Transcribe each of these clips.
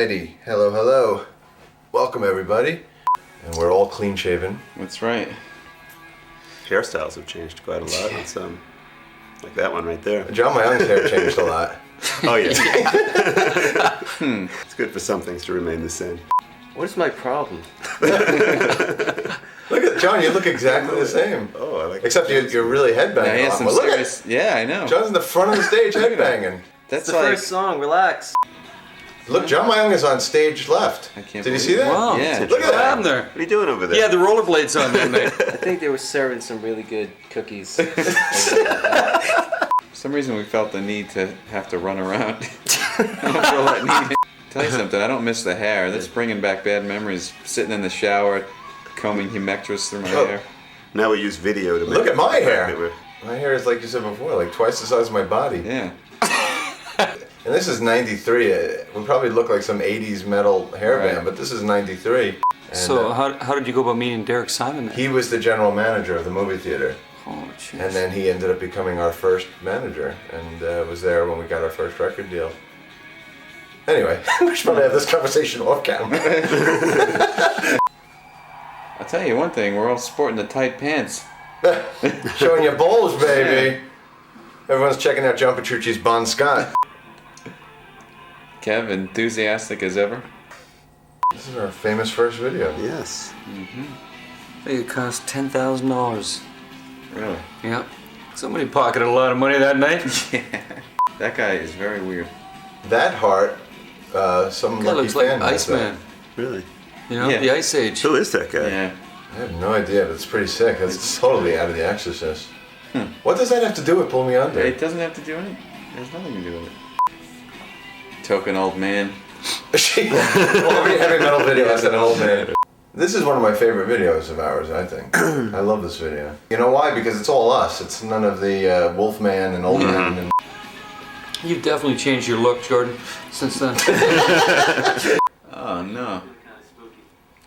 Alrighty, hello. Welcome everybody. And we're all clean shaven. That's right. Hairstyles have changed quite a lot. It's like that one right there. John Mayung's hair changed a lot. Oh yeah. It's good for some things to remain the same. What is my problem? Look at John, you look exactly the same. Oh, I like. Except you're really Now headbanging he a has lot some more. Look serious. Yeah, I know. at John's in the front of the stage headbanging. That's It's the like. first song, relax. Look, John Mayung is on stage left. I can't Did you believe see that? Wow. Yeah. Look at What that. happened there? What are you doing over there? Yeah, the rollerblades on there, mate. I think they were serving some really good cookies. For some reason, we felt the need to have to run around. I don't feel that need. Tell you something. I don't miss the hair. That's bringing back bad memories. Sitting in the shower, combing humectress through my hair. Now we use video to make Look at my it hair. that we're- My hair is, like you said before, like twice the size of my body. Yeah. And this is 93. We probably look like some 80s metal hair Right. band, but this is 93. And, So how did you go about meeting Derek Simon then? he was the general manager of the movie theater. Oh, jeez. And then he ended up becoming our first manager and was there when we got our first record deal. Anyway, we should probably have this conversation off camera. I'll tell you one thing. We're all sporting the tight pants. Showing your balls, baby. Everyone's checking out John Petrucci's Bon Scott. Kev, enthusiastic as ever. This is our famous first video. Yes. I think it cost $10,000. Really? Yeah. Somebody pocketed a lot of money that night. That guy is very weird. That heart, some Guy lucky looks like fan has that. Iceman. Really? You know, Yeah. the Ice Age. Who is that guy? Yeah. I have no idea, but it's pretty sick. It's totally out of The Exorcist. What does that have to do with Pull Me Under? It doesn't have to do anything. There's nothing to do with it. Token old man. Every heavy metal video has an old man. This is one of my favorite videos of ours, I think. I love this video. You know why? Because it's all us. It's none of the Wolfman and Old Man. And You've definitely changed your look, Jordan, since then. Oh no.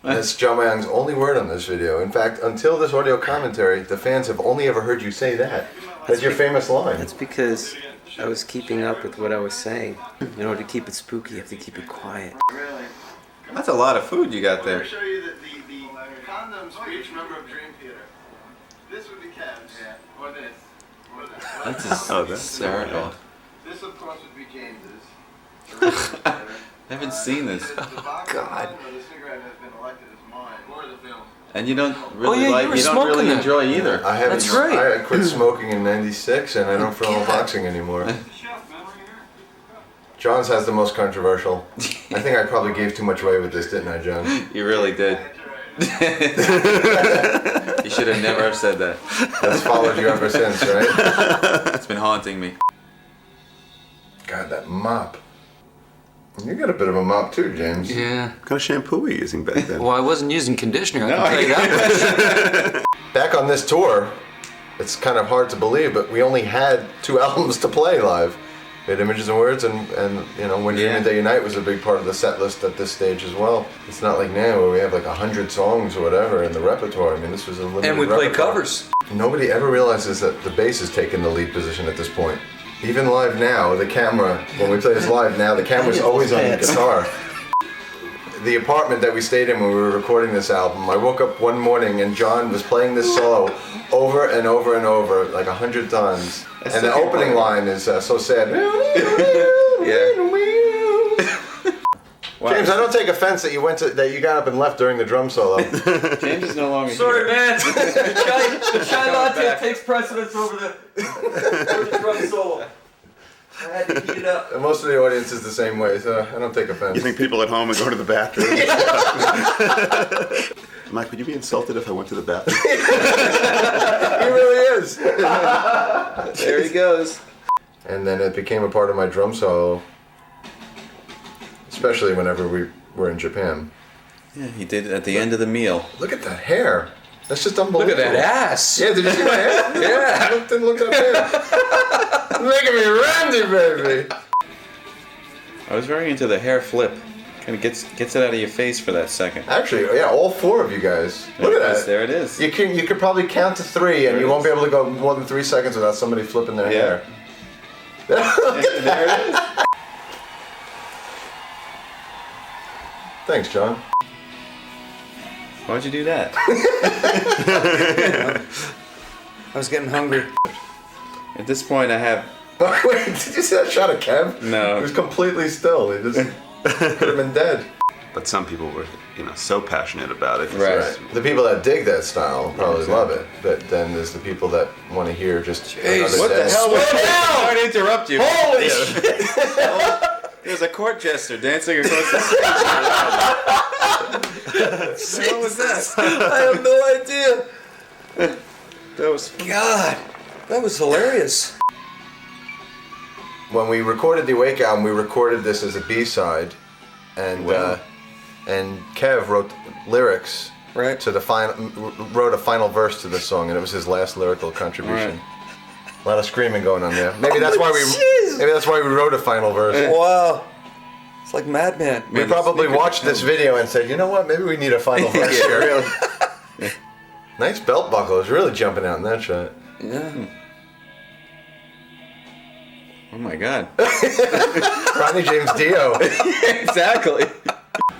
that's John Mayung's only word on this video. In fact, until this audio commentary, the fans have only ever heard you say that. That's your famous line. That's because I was keeping up with what I was saying. In order to keep it spooky, you have to keep it quiet. That's a lot of food you got I'm there. going to show you the condoms for each member of Dream Theater. This would be Kev's. Or this. Or that. That's just Oh, that's hysterical. This, of course, would be James's. I haven't seen this. The box God. of the cigarette has been elected as mine. Or the film. And you don't really yeah, you like. were You don't smoking really that. enjoy either. I haven't. That's right. I quit smoking in '96, and I don't film boxing anymore. John's has the most controversial. I think I probably gave too much away with this, didn't I, John? You really did. You should have never have said that. That's followed you ever since, right? It's been haunting me. God, that mop. You got a bit of a mop too, James. Yeah. What kind of shampoo were you using back then? Well, I wasn't using conditioner, I can tell you that much. Back on this tour, it's kind of hard to believe, but we only had 2 albums to play live. We had Images and Words, and you know, When Dream and Day Unite was a big part of the set list at this stage as well. It's not like now where we have like 100 songs or whatever in the repertoire. I mean, this was a limited And we play repertoire. covers. Nobody ever realizes that the bass has taken the lead position at this point. Even live now, the camera, when we play this live now, the camera's always on the guitar. The apartment that we stayed in when we were recording this album, I woke up one morning and John was playing this solo over and over and over, like 100 times. And the opening line is so sad. James, I don't take offense that you got up and left during the drum solo. James is no longer Sorry, here. man. The chai latte takes precedence over the drum solo. I had to heat it up. And most of the audience is the same way, so I don't take offense. You think people at home are going to the bathroom? Mike, would you be insulted if I went to the bathroom? He really is. There he goes. And then it became a part of my drum solo, especially whenever we were in Japan. Yeah, he did it at the end of the meal. Look at that hair. That's just Look unbelievable. at that ass. Yeah, did you see my hair? Yeah. Didn't look that bad. Making me randy, baby. I was very into the hair flip. Kind of gets it out of your face for that second. Actually, yeah, all 4 of you guys. Look at that. There it is. You could probably count to 3, and There you it won't be is. able to go more than 3 seconds without somebody flipping their hair. There it is. Thanks, John. Why'd you do that? I was getting hungry. At this point, I have Wait, did you see that shot of Kev? No. He was completely still. He just could have been dead. But some people were, so passionate about it. Right. Right. The people that dig that style probably love it, but then there's the people that want to hear just another what the dead- hell was that? Sorry to interrupt you. Holy shit! There's a court jester dancing across the stage. What was that? I have no idea. That was God, that was hilarious. When we recorded the Awake album, we recorded this as a B-side, and Wow. and Kev wrote lyrics Right. to the wrote a final verse to the song, and it was his last lyrical contribution. A lot of screaming going on there. Maybe that's why Jeez. we wrote a final verse. Wow. It's like Madman. We probably watched this video and said, you know what? Maybe we need a final verse here. Nice belt buckle. It's really jumping out in that shot. Yeah. Oh my God. Ronnie James Dio. Exactly.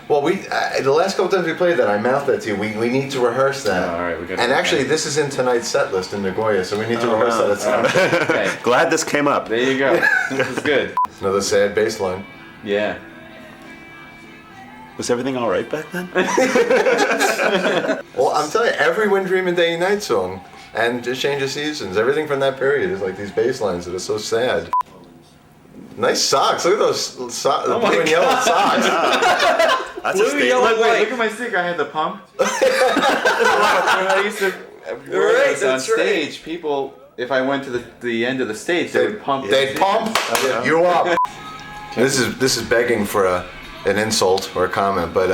Well, the last couple times we played that, I mouthed that to you. We need to rehearse that. Oh, all right, we gotta- And actually, this is in tonight's set list in Nagoya, so we need to rehearse that at some point. Okay. Glad this came up. There you go. This is good. Another sad bass line. Yeah. Was everything all right back then? Well, I'm telling you, every Wind Dreaming Day and Night song and Just Change of Seasons, everything from that period is like these bass lines that are so sad. Nice socks. Look at those blue and yellow socks. That's a statement. Look at my sticker. I had the pump. When I used to wear those on that's right. stage, people, if I went to the end of the stage, they would pump. They pump you up. This is begging for an insult or a comment, but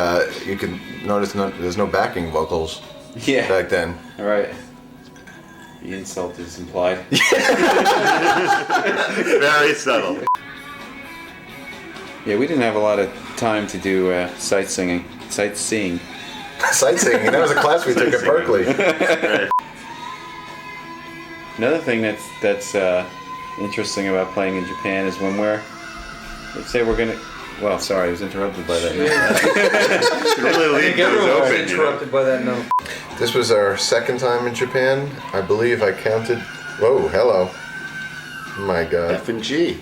you can notice there's no backing vocals Yeah. back then. All right. The insult is implied. Very subtle. Yeah, we didn't have a lot of time to do sightseeing. Sightseeing. That was a class we took at Berkeley. Another thing that's interesting about playing in Japan is when let's say we're gonna. Well, sorry, I was interrupted by that. Should really leave those Everyone was open, interrupted by that note. This was our second time in Japan. I believe I counted. Whoa, hello. My God. F and G.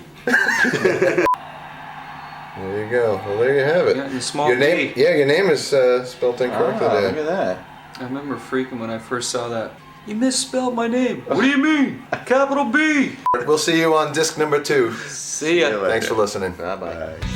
There you go. Well, there you have it. Yeah, and small Your name, P. yeah, your name is spelled incorrectly Ah, look there. at that. I remember freaking when I first saw that. You misspelled my name. What do you mean? Capital B. We'll see you on disc number 2. See ya. Thanks for listening. Bye bye. Bye.